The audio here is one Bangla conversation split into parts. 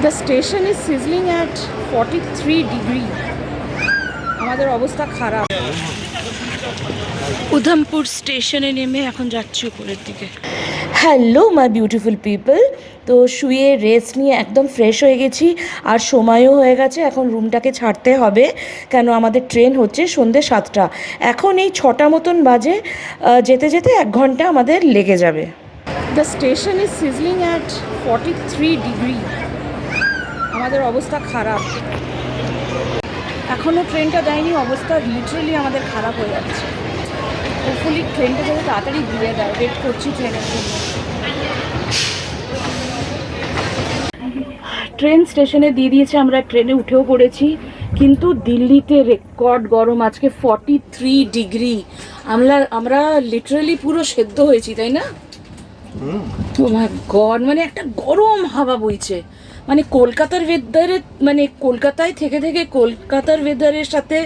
The station is sizzling at 43 degree. আমাদের অবস্থা খারাপ। উধমপুর স্টেশনে নেমে এখন যাচ্ছি উপরের দিকে। হ্যালো মাই বিউটিফুল পিপল, তো শুয়ে রেস্ট নিয়ে একদম ফ্রেশ হয়ে গেছি আর সময়ও হয়ে গেছে। এখন রুমটাকে ছাড়তে হবে, কেন আমাদের ট্রেন হচ্ছে সন্ধ্যে 7টা। এখন এই 6টা মতন বাজে, যেতে যেতে 1 ঘন্টা আমাদের লেগে যাবে। The station is sizzling at 43 degree. আমাদের অবস্থা খারাপ। এখনও ট্রেনটা দেয়নি, অবস্থা লিটারেলি আমাদের খারাপ হয়ে যাচ্ছে। হোপফুলি ট্রেনটা যাতে তাড়াতাড়ি দিয়ে দেয়, ওয়েট করছি ট্রেনের জন্য। ট্রেন স্টেশনে দিয়ে দিয়েছে, আমরা ট্রেনে উঠেও পড়েছি, কিন্তু দিল্লিতে রেকর্ড গরম আজকে 43 ডিগ্রি। আমরা লিটারেলি পুরো সেদ্ধ হয়েছি, তাই না? ও মাই গড, মানে একটা গরম হাওয়া বইছে। মানে কলকাতার ওয়েদারে, মানে কলকাতায় থেকে থেকে কলকাতার ওয়েদারের সাথে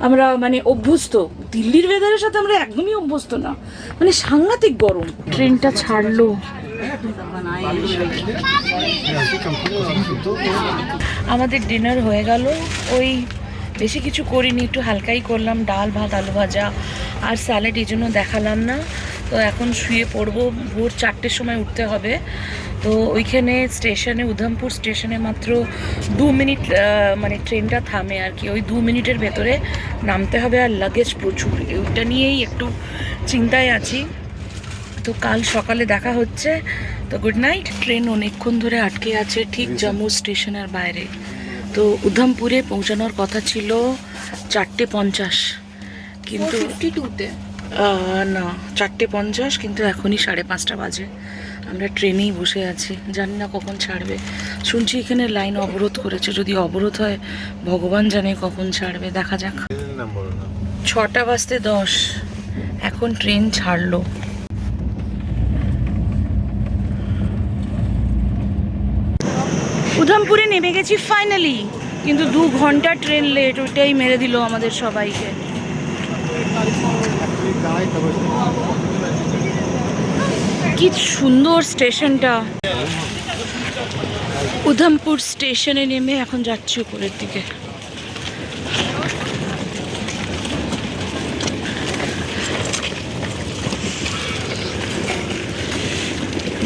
আমরা মানে অভ্যস্ত, দিল্লির ওয়েদারের সাথে আমরা একদমই অভ্যস্ত না। মানে সাংঘাতিক গরম। ট্রেনটা ছাড়লো, আমাদের ডিনার হয়ে গেল। ওই বেশি কিছু করিনি, একটু হালকাই করলাম, ডাল ভাত আলু ভাজা আর স্যালাড, এই জন্য দেখালাম না। তো এখন শুয়ে পড়বো, ভোর 4টের সময় উঠতে হবে। তো ওইখানে স্টেশনে, উধমপুর স্টেশনে মাত্র 2 মিনিট মানে ট্রেনটা থামে আর কি, ওই 2 মিনিটের ভেতরে নামতে হবে। আর লাগেজ প্রচুর, ওইটা নিয়েই একটু চিন্তায় আছি। তো কাল সকালে দেখা হচ্ছে। তো গুড নাইট। ট্রেন অনেকক্ষণ ধরে আটকে আছে ঠিক জম্মু স্টেশনের বাইরে। তো উধমপুরে পৌঁছানোর কথা ছিল 4:50, কিন্তু 52-তে না 4:50, কিন্তু এখনই 5:30 বাজে। আমরা ট্রেনেই বসে আছি, জানি না কখন ছাড়বে। শুনছি এখানে লাইন অবরোধ করেছে, যদি অবরোধ হয় ভগবান জানে কখন ছাড়বে, দেখা যাক। 6:10 এখন ট্রেন ছাড়লো। উধমপুরে নেমে গেছি ফাইনালি, কিন্তু 2 ঘন্টা ট্রেন লেট, ওইটাই মেরে দিল আমাদের সবাইকে। কি সুন্দর স্টেশনটা। উধমপুর স্টেশনে নেমে এখন যাচ্ছি উপরের দিকে।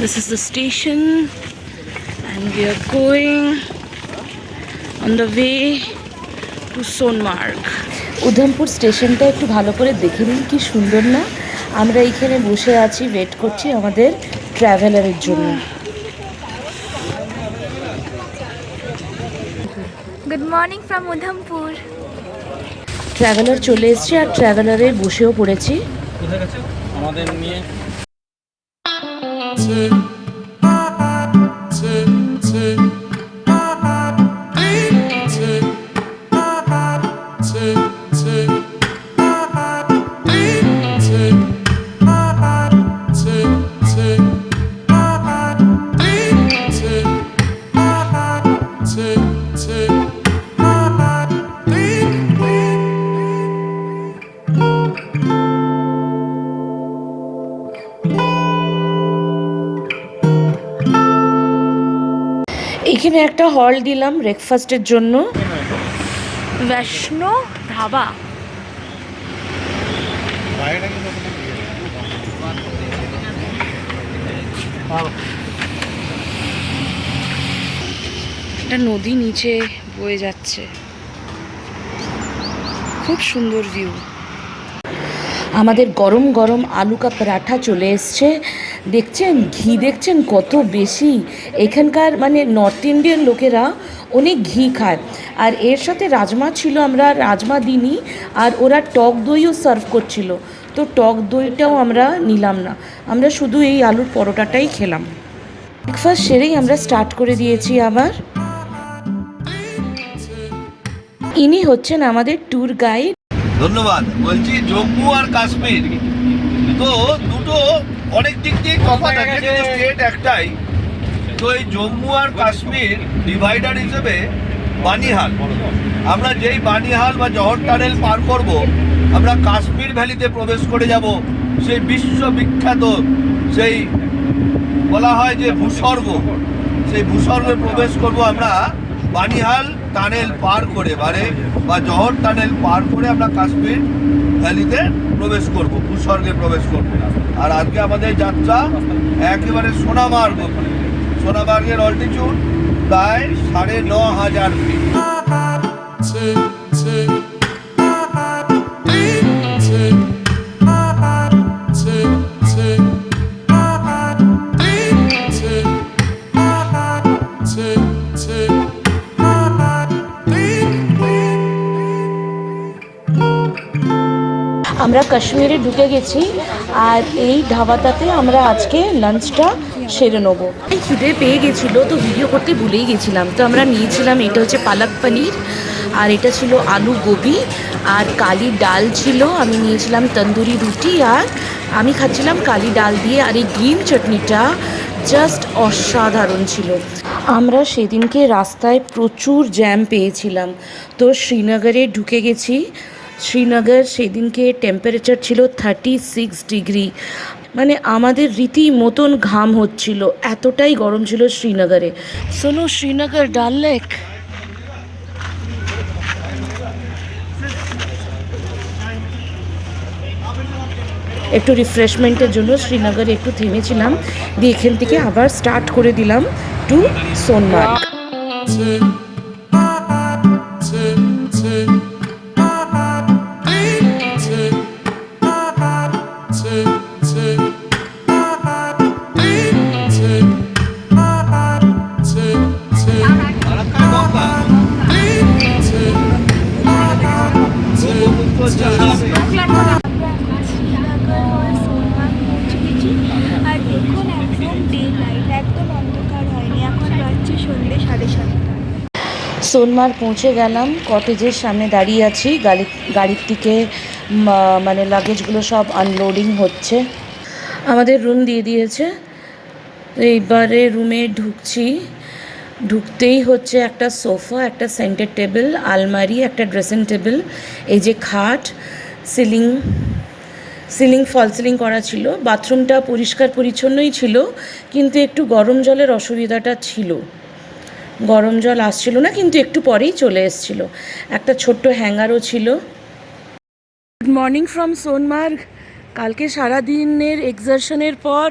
This is the station and we are going on the way to Sonmarg. Udhampur স্টেশনটা একটু ভালো করে দেখে নিন, কি সুন্দর না? আমরা এইখানে বসে আছি, ওয়েট করছি আমাদের ট্রাভেলারের জন্য। Good morning from Udhampur. Traveller চলে এসেছে আর ট্রাভেলারে বসেও পড়েছি। আমাদের নিয়ে এখানে একটা হল দিলাম ব্রেকফাস্টের জন্য, বৈষ্ণো ধাবা। একটা নদী নিচে বয়ে যাচ্ছে, খুব সুন্দর ভিউ। আমাদের গরম গরম আলু কা পরাঠা চলে এসছে। দেখছেন ঘি, দেখছেন কত বেশি। এখানকার মানে নর্থ ইন্ডিয়ান লোকেরা অনেক ঘি খায়। আর এর সাথে রাজমা ছিল, আমরা রাজমা দিইনি। আর ওরা টক দইও সার্ভ করছিল, তো টক দইটাও আমরা নিলাম না, আমরা শুধু এই আলুর পরোটাটাই খেলাম। ব্রেকফাস্ট সেরেই আমরা স্টার্ট করে দিয়েছি আবার। ইনি হচ্ছেন আমাদের ট্যুর গাইড। ধন্যবাদ। বলছি জম্মু আর কাশ্মীর তো দুটো অনেক দিক দিয়ে তফাৎ আছে, কিন্তু স্টেট একটাই। তো এই জম্মু আর কাশ্মীর ডিভাইডার হিসেবে বানিহাল, আমরা যেই বানিহাল বা জহর টানেল পার করব, আমরা কাশ্মীর ভ্যালিতে প্রবেশ করে যাব সেই বিশ্ববিখ্যাত, সেই বলা হয় যে ভূস্বর্গ, সেই ভূস্বর্গে প্রবেশ করব আমরা বানিহাল টানেল পার করে বা জহর টানেল পার করে আমরা কাশ্মীর ভ্যালিতে প্রবেশ করব, ভূস্বর্গে প্রবেশ করব। আর আজকে আমাদের যাত্রা একেবারে সোনামার্গের অল্টিটিউড প্রায় ৯,৫০০ ফিট। আমরা কাশ্মীরে ঢুকে গেছি আর এই ধাবাটাতে আমরা আজকে লাঞ্চটা সেরে নেবো। খিদে পেয়ে গেছিলো তো ভিডিও করতে ভুলেই গেছিলাম, তো আমরা নিয়েছিলাম এটা হচ্ছে পালক পনির, আর এটা ছিল আলু গোবি, আর কালি ডাল ছিল। আমি নিয়েছিলাম তন্দুরি রুটি, আর আমি খাচ্ছিলাম কালি ডাল দিয়ে, আর এই গ্রিন চাটনিটা জাস্ট অসাধারণ ছিল। আমরা সেদিনকে রাস্তায় প্রচুর জ্যাম পেয়েছিলাম, তো শ্রীনগরে ঢুকে গেছি। শ্রীনগর সেদিনকে টেম্পারেচার ছিল 36 ডিগ্রি, মানে আমাদের রীতি মতন ঘাম হচ্ছিল, এতটাই গরম ছিল শ্রীনগরে। শোনো, শ্রীনগর ডাল লেক একটু রিফ্রেশমেন্টের জন্য শ্রীনগরে একটু থেমেছিলাম, দিয়ে এখান থেকে আবার স্টার্ট করে দিলাম টু সোনমার্গ। আর দেখুন একদম ডে লাইট, একদম অন্ধকার হয়নি, এখন বাজছে সন্ধ্যে 7:30। সোনমার্গ পৌঁছে গেলাম, কটেজের সামনে দাঁড়িয়ে আছি। গাড়ির থেকে মানে লাগেজগুলো সব আনলোডিং হচ্ছে। আমাদের রুম দিয়ে দিয়েছে, এইবারে রুমে ঢুকছি। ঢুকতেই হচ্ছে একটা সোফা, একটা সেন্টার টেবিল, আলমারি, একটা ড্রেসিং টেবিল, এই যে খাট, সিলিং ফল সিলিং করা ছিল। বাথরুমটা পরিষ্কার পরিচ্ছন্নই ছিল, কিন্তু একটু গরম জলের অসুবিধাটা ছিল, গরম জল আসছিল না, কিন্তু একটু পরেই চলে এসেছিল। একটা ছোট্ট হ্যাঙ্গারও ছিল। Good morning from Sonamarg. কালকে সারাদিনের এক্সারশনের পর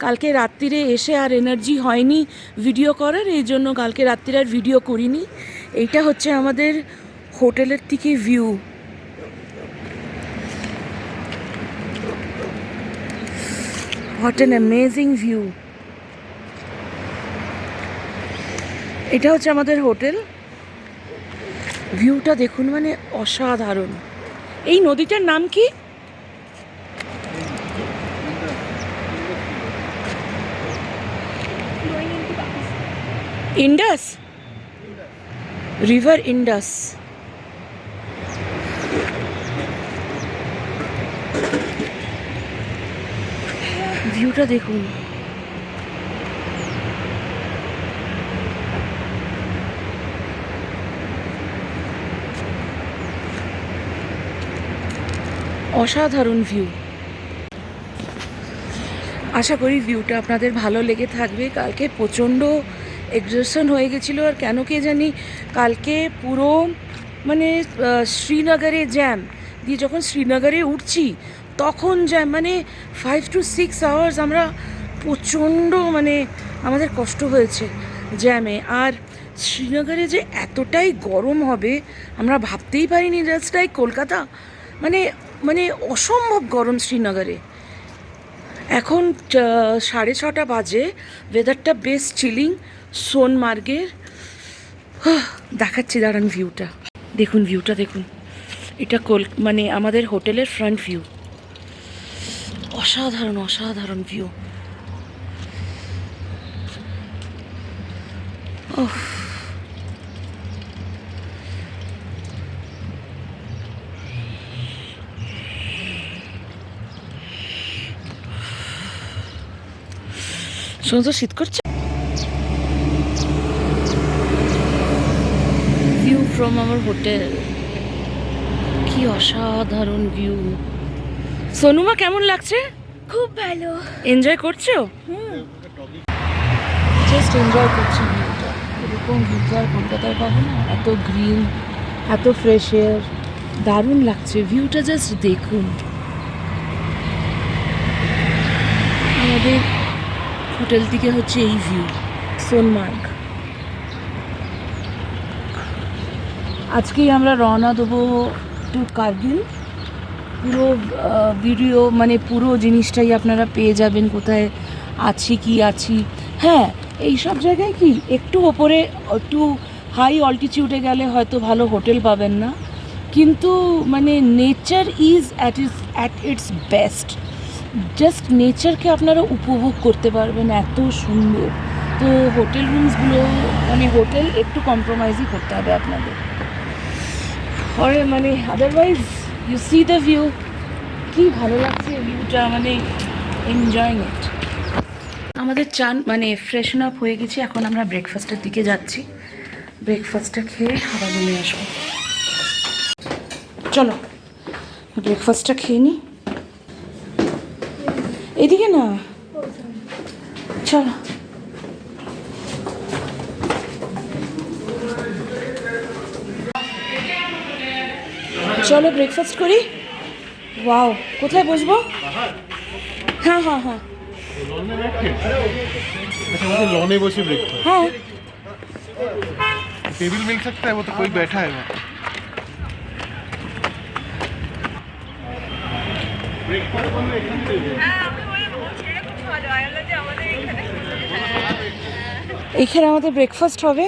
কালকে রাত্রিরে এসে আর এনার্জি হয়নি ভিডিও করার, এই জন্য কালকে রাত্রিরে আর ভিডিও করিনি। এইটা হচ্ছে আমাদের হোটেলের থেকে view. What an amazing view. এটা হচ্ছে আমাদের হোটেল। ভিউটা দেখুন, মানে অসাধারণ। এই নদীটার নাম কি? Indus, river Indus. ভিউটা দেখুন, অসাধারণ ভিউ। আশা করি ভিউটা আপনাদের ভালো লেগে থাকবে। কালকে প্রচণ্ড এক্সরশন হয়ে গেছিলো, আর কেন কে জানি কালকে পুরো মানে শ্রীনগরে জ্যাম দিয়ে, যখন শ্রীনগরে উঠছি তখন জ্যাম, মানে 5 to 6 আওয়ার্স আমরা প্রচণ্ড, মানে আমাদের কষ্ট হয়েছে জ্যামে। আর শ্রীনগরে যে এতটাই গরম হবে আমরা ভাবতেই পারিনি। জাস্ট লাইক কলকাতা, মানে মানে অসম্ভব গরম শ্রীনগরে। এখন 6:30 বাজে, ওয়েদারটা বেশ চিলিং সোনমার্গের। দেখাচ্ছি দাঁড়ান ভিউটা দেখুন, ভিউটা দেখুন। এটা মানে আমাদের হোটেলের ফ্রন্ট ভিউ। অসাধারণ অসাধারণ ভিউ। শুনছো শীত করছে। ভিউ ফ্রম আওয়ার হোটেল, কি অসাধারণ ভিউ। সোনুমা কেমন লাগছে? খুব ভালো। এনজয় করছো? জাস্ট এনজয় করছি ভিউটা। এরকম ভিউ তো আর কলকাতায় পাবো না, এত গ্রিন, এত ফ্রেশ এয়ার, দারুণ লাগছে ভিউটা। জাস্ট দেখুন, আমাদের হোটেল থেকে হচ্ছে এই ভিউ, সোনমার্গ। আজকেই আমরা রওনা দেবো টু কার্গিল। পুরো ভিডিও মানে পুরো জিনিসটাই আপনারা পেয়ে যাবেন, কোথায় আছি কি আছি। হ্যাঁ, এই সব জায়গায় কি একটু ওপরে, একটু হাই অল্টিটিউডে গেলে হয়তো ভালো হোটেল পাবেন না, কিন্তু মানে nature is at its best. Just নেচারকে আপনারা উপভোগ করতে পারবেন, এত সুন্দর। তো হোটেল রুমসগুলো মানে হোটেল একটু কম্প্রোমাইজই করতে হবে আপনাদের, মানে otherwise you see the view. কি ভালো লাগছে ভিউটা, মানে এনজয়িং ইট। আমাদের চান মানে ফ্রেশন আপ হয়ে গেছি, এখন আমরা ব্রেকফাস্টের দিকে যাচ্ছি। ব্রেকফাস্টটা খেয়ে আবার রুমে আসবো। চলো ব্রেকফাস্টটা খেয়ে নিই। এদিকে না, চলো। চলো ব্রেকফাস্ট করি। ওয়াও, কোথায় বসবো? हाँ हाँ हाँ लॉने बसे ब्रेकफास्ट हाँ, टेबल मिल सकता है, वो तो कोई बैठा है वहाँ। এইখানে আমাদের ব্রেকফাস্ট হবে।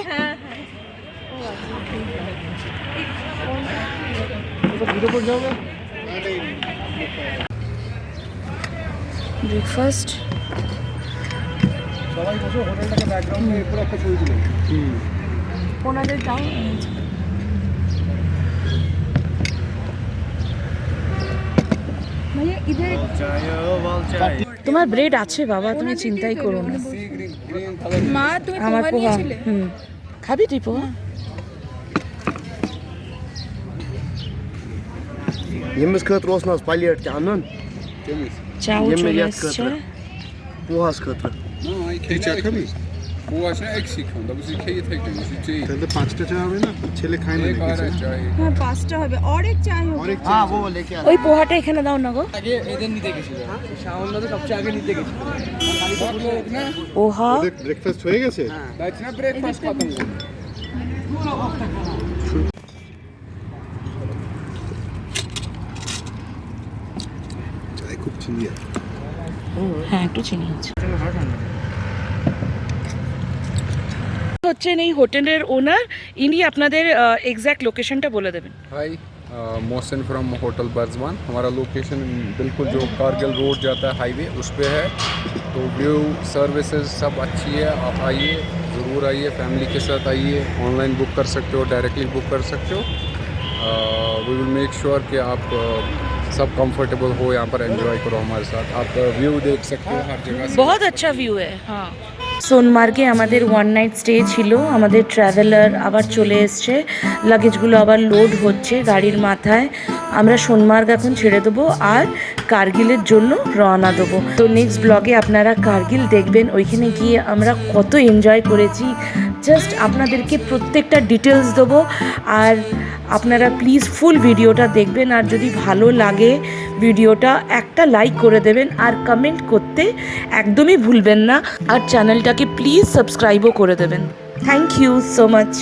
ব্রেকফাস্ট সবাই বসে হোটেলটাকে ব্যাকগ্রাউন্ডে এরপর একটা ছবি তুলে। ওনাদের দাও। মানে ইধার তোমার ব্রেড আছে বাবা, তুমি চিন্তাই করো না। মা তুমি আমার পোহা পোহা, নিয়েছিলে? খাবি তুই পোহা? Yemis khătru o să nas palier te anan. চাও Yemin চলে yat এসছে। khătru. Puhas khătru. এই চা খাবি? वो अच्छा eksik onda. Bu zikayı tek demiş. Değil. তাহলে 5টা চা হবে না? ছেলে খায় না एक নাকি और চা? चाहिए। হ্যাঁ 5টা হবে, और एक चाय होगा। অনেক हाँ वो लेके आ। ওই পোহাটা এখানে দাও না গো। পোহা ব্রেকফাস্ট হয়ে গেছে? बैठना ब्रेकफास्ट खत्म हो। চায় খুব চিনি আছে। হ্যাঁ একটু চিনি আছে। হচ্ছেন এই হোটেলের ওনার, ইনি আপনাদের এক্স্যাক্ট লোকেশনটা বলে দেবেন। हाय मोहसिन फ्रॉम होटल बर्जवान। हमारा लोकेशन बिल्कुल जो कारगिल रोड जाता है हाईवे उस पे है। तो व्यू सर्विसेज सब अच्छी है, आप आइए, ज़रूर आइए, फैमिली के साथ आइए। ऑनलाइन बुक कर सकते हो, डायरेक्टली बुक कर सकते हो। वी विल मेक श्योर कि आप सब कंफर्टेबल हो, यहाँ पर एंजॉय करो हमारे साथ। आप व्यू देख सकते हो हर जगह से। बहुत अच्छा ভিউ হ্যাঁ। সোনমার্গে আমাদের ওয়ান নাইট স্টে ছিল। আমাদের ট্রাভেলার আবার চলে এসছে, লাগেজগুলো আবার লোড হচ্ছে গাড়ির মাথায়। আমরা সোনমার্গ এখন ছেড়ে দেবো আর কার্গিলের জন্য রওনা দেবো। তো নেক্সট ব্লগে আপনারা কার্গিল দেখবেন, ওইখানে গিয়ে আমরা কত এনজয় করেছি। জাস্ট আপনাদেরকে প্রত্যেকটা ডিটেলস দেবো, আর আপনারা প্লিজ ফুল ভিডিওটা দেখবেন। আর যদি ভালো লাগে ভিডিওটা একটা লাইক করে দেবেন, আর কমেন্ট করতে একদমই ভুলবেন না, আর চ্যানেলটাকে প্লিজ সাবস্ক্রাইবও করে দেবেন। Thank you so much.